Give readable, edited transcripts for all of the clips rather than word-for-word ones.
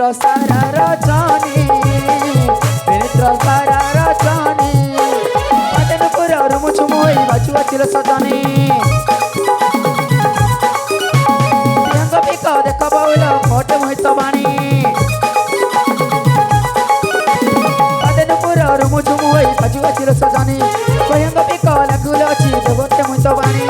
विनित्र सारा रचनी विनित्र सारा रचनी पाटन पुर मुछु मोई बाचु अचिल सजनी प्रियंक पिक देख बाउल मोटे मोहित बाणी पाटन पुर मुछु मोई बाचु अचिल सजनी प्रियंक पिक लागुल अछि देवते मोहित बाणी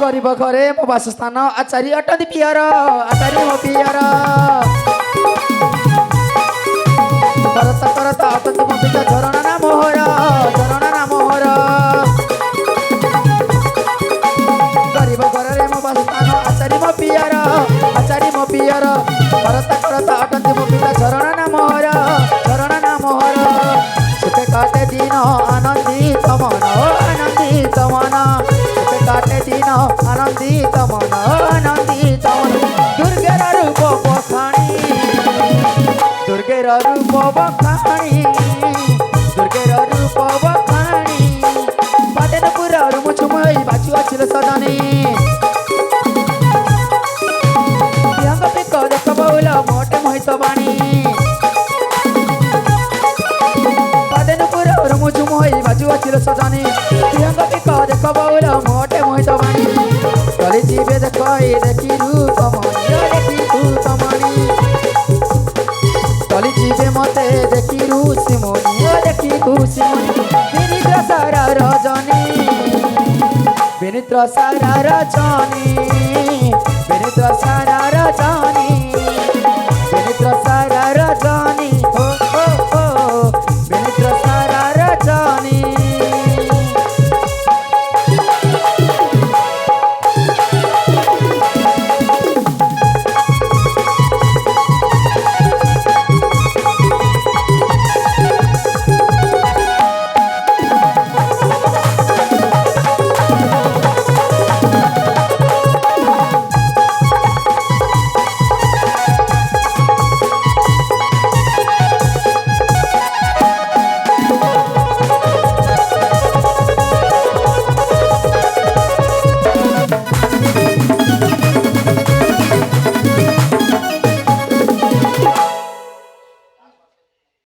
गरीब घरे मो वासस्थान आचार्य अटंती पियर आचार्य मो पियर करत करत अटंती मो पिता झरण ना मोहर गरीब घरे मो वासस्थान आचार्य मो पियर करत करत अटंती मो पिता झरण ना मोहर सुखे काटे दिन आनंदित मन काटे दिन आनंदित मन दुर्गेर रूप बखाणी पाटन पुर मुछु मोई बाचु अचिल सजनी प्रियंक पिक देख बाउल मोटे मोहित बाणी पाटन पुर मुछु मोई बाचु अचिल सजनी प्रियंक पिक देख बाउल मोटे मोहित बाणी चली जीवे देखी रूपमणि चली जीवे मते देखी रूसिमणि विनित्र सारा रजनी विनित्र सारा रजनी